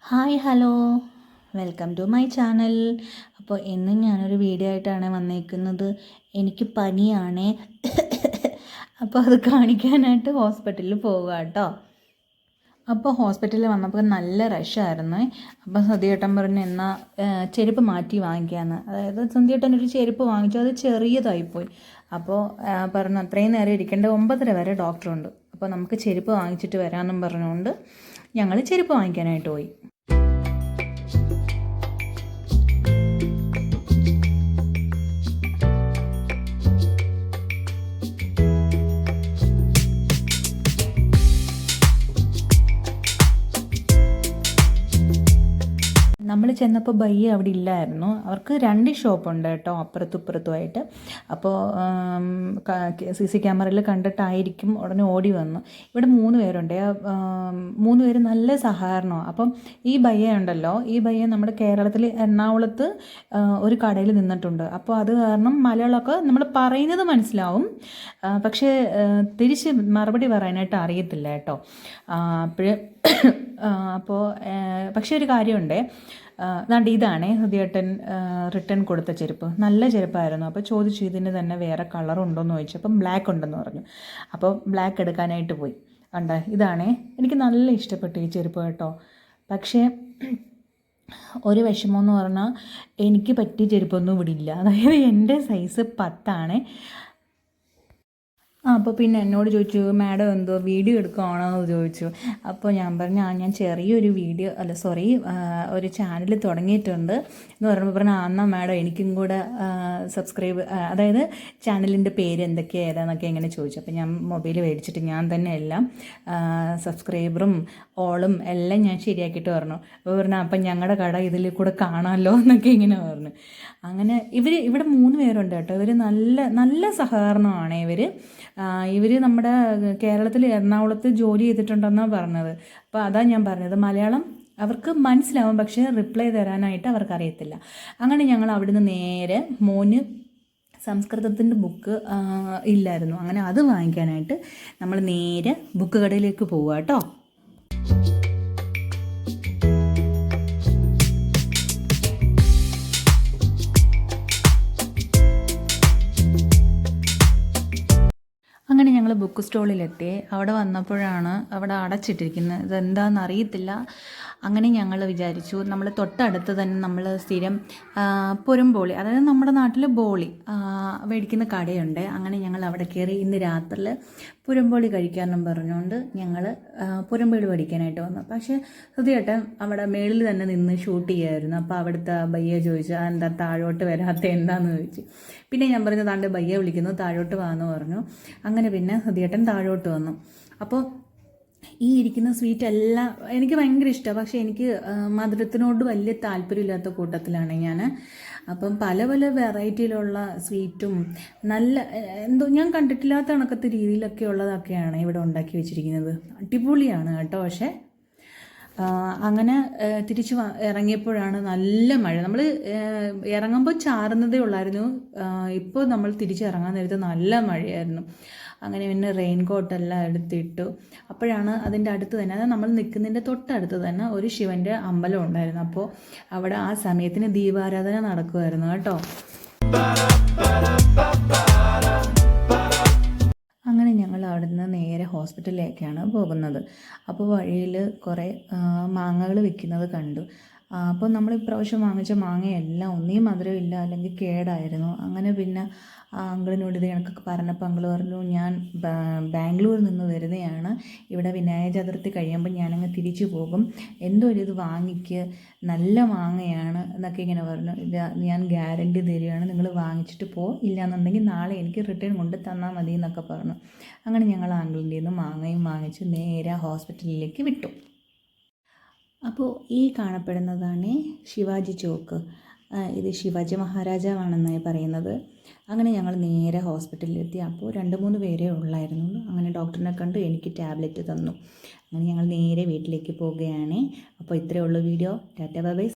Hi hello, welcome to my channel. അപ്പോൾ ഇന്നും ഞാനൊരു വീഡിയോ ആയിട്ടാണ് വന്നേക്കുന്നത്. എനിക്ക് പനിയാണേ. അപ്പോൾ അത് കാണിക്കാനായിട്ട് ഹോസ്പിറ്റലിൽ പോവുക കേട്ടോ. അപ്പോൾ ഹോസ്പിറ്റലിൽ വന്നപ്പോൾ നല്ല റഷായിരുന്നു. അപ്പോൾ സന്ധ്യേട്ടൻ പറഞ്ഞു എന്നാൽ ചെരുപ്പ് മാറ്റി വാങ്ങിക്കാമെന്ന്. അതായത് സന്ധ്യേട്ടൻ ഒരു ചെരുപ്പ് വാങ്ങിച്ചു, അത് ചെറിയതായിപ്പോയി. അപ്പോൾ പറഞ്ഞു അത്രയും നേരം ഇരിക്കേണ്ട, 9:30 വരെ ഡോക്ടറുണ്ട്, അപ്പോൾ നമുക്ക് ചെരുപ്പ് വാങ്ങിച്ചിട്ട് വരാമെന്നും പറഞ്ഞുകൊണ്ട് ഞങ്ങൾ ചെരുപ്പ് വാങ്ങിക്കാനായിട്ട് പോയി. നമ്മൾ ചെന്നപ്പോൾ ബയ്യ അവിടെ ഇല്ലായിരുന്നു. അവർക്ക് 2 ഷോപ്പുണ്ട് കേട്ടോ, അപ്പുറത്തും ഇപ്പുറത്തുമായിട്ട്. അപ്പോൾ CC ക്യാമറയിൽ കണ്ടിട്ടായിരിക്കും ഉടനെ ഓടി വന്നു. ഇവിടെ 3 പേരുണ്ട്. 3 പേര് നല്ല സഹകരണമാണ്. അപ്പം ഈ ബയ്യ ഉണ്ടല്ലോ, ഈ ബയ്യ നമ്മുടെ കേരളത്തിൽ എറണാകുളത്ത് ഒരു കടയിൽ നിന്നിട്ടുണ്ട്. അപ്പോൾ അത് കാരണം മലയാളമൊക്കെ നമ്മൾ പറയുന്നത് മനസ്സിലാവും, പക്ഷേ തിരിച്ച് മറുപടി പറയാനായിട്ട് അറിയത്തില്ല കേട്ടോ. അപ്പോൾ പക്ഷേ ഒരു കാര്യമുണ്ട്, അതുകൊണ്ട് ഇതാണേ ഹൃദയേട്ടൻ റിട്ടേൺ കൊടുത്ത ചെരുപ്പ്. നല്ല ചെരുപ്പായിരുന്നു. അപ്പോൾ ചോദിച്ചു ഇതിന് തന്നെ വേറെ കളറുണ്ടോയെന്ന് ചോദിച്ചു. അപ്പം ബ്ലാക്ക് ഉണ്ടെന്ന് പറഞ്ഞു. അപ്പോൾ ബ്ലാക്ക് എടുക്കാനായിട്ട് പോയി. കണ്ടേ, ഇതാണേ. എനിക്ക് നല്ല ഇഷ്ടപ്പെട്ടു ഈ ചെരുപ്പ് കേട്ടോ. പക്ഷേ ഒരു വിഷമമെന്ന് പറഞ്ഞാൽ എനിക്ക് പറ്റിയ ചെരുപ്പൊന്നും ഇവിടെ ഇല്ല. അതായത് എൻ്റെ സൈസ് 10 അപ്പോൾ പിന്നെ എന്നോട് ചോദിച്ചു, മാഡം എന്തോ വീഡിയോ എടുക്കുകയാണോ എന്ന് ചോദിച്ചു. അപ്പോൾ ഞാൻ പറഞ്ഞു ഞാൻ ചെറിയൊരു ഒരു ചാനൽ തുടങ്ങിയിട്ടുണ്ട് എന്ന് പറഞ്ഞപ്പോൾ എന്നാൽ മാഡം എനിക്കും കൂടെ സബ്സ്ക്രൈബ്, അതായത് ചാനലിൻ്റെ പേര് എന്തൊക്കെയാണ് ഏതാണെന്നൊക്കെ എങ്ങനെ ചോദിച്ചു. അപ്പോൾ ഞാൻ മൊബൈൽ മേടിച്ചിട്ട് ഞാൻ തന്നെ എല്ലാം സബ്സ്ക്രൈബറും ഓളും എല്ലാം ഞാൻ ശരിയാക്കിയിട്ട് പറഞ്ഞു. അപ്പോൾ അപ്പം ഞങ്ങളുടെ കട ഇതിൽ കൂടെ കാണാമല്ലോ എന്നൊക്കെ ഇങ്ങനെ പറഞ്ഞു. അങ്ങനെ ഇവിടെ 3 പേരുണ്ട് കേട്ടോ. ഇവർ നല്ല നല്ല സഹകരണമാണ്. ഇവർ നമ്മുടെ കേരളത്തിൽ എറണാകുളത്ത് ജോലി ചെയ്തിട്ടുണ്ടെന്നാണ് പറഞ്ഞത്. അപ്പോൾ അതാണ് ഞാൻ പറഞ്ഞത്, മലയാളം അവർക്ക് മനസ്സിലാവും, പക്ഷേ റിപ്ലൈ തരാനായിട്ട് അവർക്കറിയത്തില്ല. അങ്ങനെ ഞങ്ങൾ അവിടുന്ന് നേരെ മോന് സംസ്കൃതത്തിൻ്റെ ബുക്ക് ഇല്ലായിരുന്നു, അങ്ങനെ അത് വാങ്ങിക്കാനായിട്ട് നമ്മൾ നേരെ ബുക്ക് കടയിലേക്ക് പോവുക കേട്ടോ. അങ്ങനെ ഞങ്ങൾ ബുക്ക് സ്റ്റോളിലെത്തി. അവിടെ വന്നപ്പോഴാണ് അവിടെ അടച്ചിട്ടിരിക്കുന്നത്. ഇതെന്താണെന്ന് അറിയത്തില്ല. അങ്ങനെ ഞങ്ങൾ വിചാരിച്ചു, നമ്മൾ തൊട്ടടുത്ത് തന്നെ നമ്മൾ സ്ഥിരം പുറംബോളി, അതായത് നമ്മുടെ നാട്ടിൽ ബോളി മേടിക്കുന്ന കടയുണ്ട്. അങ്ങനെ ഞങ്ങൾ അവിടെ കയറി ഇന്ന് രാത്രിയിൽ പുറംബോളി കഴിക്കാമെന്നും പറഞ്ഞുകൊണ്ട് ഞങ്ങൾ പുറംബോളി പഠിക്കാനായിട്ട് വന്നു. പക്ഷേ ഹൃദയേട്ടൻ അവിടെ മേളിൽ തന്നെ നിന്ന് ഷൂട്ട് ചെയ്യുമായിരുന്നു. അപ്പോൾ അവിടുത്തെ ബയ്യ ചോദിച്ചു എന്താ താഴോട്ട് വരാത്ത എന്താണെന്ന് ചോദിച്ചു. പിന്നെ ഞാൻ പറഞ്ഞു താണ്ട് ബയ്യ വിളിക്കുന്നു, താഴോട്ട് വാന്ന് പറഞ്ഞു. അങ്ങനെ പിന്നെ ഹൃദയേട്ടൻ താഴോട്ട് വന്നു. അപ്പോൾ ഈ ഇരിക്കുന്ന സ്വീറ്റ് എല്ലാം എനിക്ക് ഭയങ്കര ഇഷ്ടമാണ്, പക്ഷേ എനിക്ക് മധുരത്തിനോട് വലിയ താല്പര്യമില്ലാത്ത കൂട്ടത്തിലാണ് ഞാൻ. അപ്പം പല പല വെറൈറ്റിയിലുള്ള സ്വീറ്റും നല്ല എന്തോ ഞാൻ കണ്ടിട്ടില്ലാത്ത കണക്കത്തെ രീതിയിലൊക്കെ ഉള്ളതൊക്കെയാണ് ഇവിടെ ഉണ്ടാക്കി വെച്ചിരിക്കുന്നത്. അടിപൊളിയാണ് കേട്ടോ. പക്ഷേ അങ്ങനെ തിരിച്ച് ഇറങ്ങിയപ്പോഴാണ് നല്ല മഴ. നമ്മൾ ഇറങ്ങുമ്പോൾ ചാറുന്നതേ ഉള്ളായിരുന്നു. ഇപ്പോൾ നമ്മൾ തിരിച്ചിറങ്ങാൻ നേരത്ത് നല്ല മഴയായിരുന്നു. അങ്ങനെ പിന്നെ റെയിൻ കോട്ടെല്ലാം എടുത്തിട്ടു. അപ്പോഴാണ് അതിൻ്റെ അടുത്ത് തന്നെ, അതായത് നമ്മൾ നിൽക്കുന്നതിൻ്റെ തൊട്ടടുത്ത് തന്നെ ഒരു ശിവൻ്റെ അമ്പലം ഉണ്ടായിരുന്നു. അപ്പോൾ അവിടെ ആ സമയത്തിന് ദീപാരാധന നടക്കുമായിരുന്നു കേട്ടോ. അങ്ങനെ ഞങ്ങൾ അവിടുന്ന് നേരെ ഹോസ്പിറ്റലിലേക്കാണ് പോകുന്നത്. അപ്പോൾ വഴിയിൽ കുറേ മാങ്ങകൾ വിൽക്കുന്നത് കണ്ടു. അപ്പോൾ നമ്മൾ ഇപ്രാവശ്യം വാങ്ങിച്ച മാങ്ങയെല്ലാം ഒന്നീ മധുരമില്ല അല്ലെങ്കിൽ കേടായിരുന്നു. അങ്ങനെ പിന്നെ അങ്കിളിനോട് ഇത് കണക്കൊക്കെ പറഞ്ഞപ്പോൾ അങ്കിൾ പറഞ്ഞു, ഞാൻ ബാംഗ്ലൂരിൽ നിന്ന് വരുന്നതാണ്, ഇവിടെ വിനായക ചതുർത്ഥി കഴിയുമ്പോൾ ഞാനങ്ങ് തിരിച്ചു പോകും, എന്തോ ഒരു ഇത് വാങ്ങിക്ക്, നല്ല മാങ്ങയാണ് എന്നൊക്കെ ഇങ്ങനെ പറഞ്ഞു. ഞാൻ ഗ്യാരണ്ടി തരികയാണ്, നിങ്ങൾ വാങ്ങിച്ചിട്ട് ഇല്ലയെന്നുണ്ടെങ്കിൽ നാളെ എനിക്ക് റിട്ടേൺ കൊണ്ട് തന്നാൽ മതി എന്നൊക്കെ പറഞ്ഞു. അങ്ങനെ ഞങ്ങൾ അങ്കിളിൻ്റെ നിന്ന് മാങ്ങയും വാങ്ങിച്ച് നേരെ ഹോസ്പിറ്റലിലേക്ക് വിട്ടു. അപ്പോൾ ഈ കാണപ്പെടുന്നതാണ് ശിവാജി ചോക്ക്. ഇത് ശിവാജി മഹാരാജാവാണെന്നാണ് പറയുന്നത്. അങ്ങനെ ഞങ്ങൾ നേരെ ഹോസ്പിറ്റലിലെത്തി. അപ്പോൾ 2-3 പേരേ ഉള്ളായിരുന്നുള്ളൂ. അങ്ങനെ ഡോക്ടറിനെ കണ്ട് എനിക്ക് ടാബ്ലറ്റ് തന്നു. അങ്ങനെ ഞങ്ങൾ നേരെ വീട്ടിലേക്ക് പോവുകയാണ്. അപ്പോൾ ഇത്രയേ ഉള്ളൂ വീഡിയോ. Tata bye bye.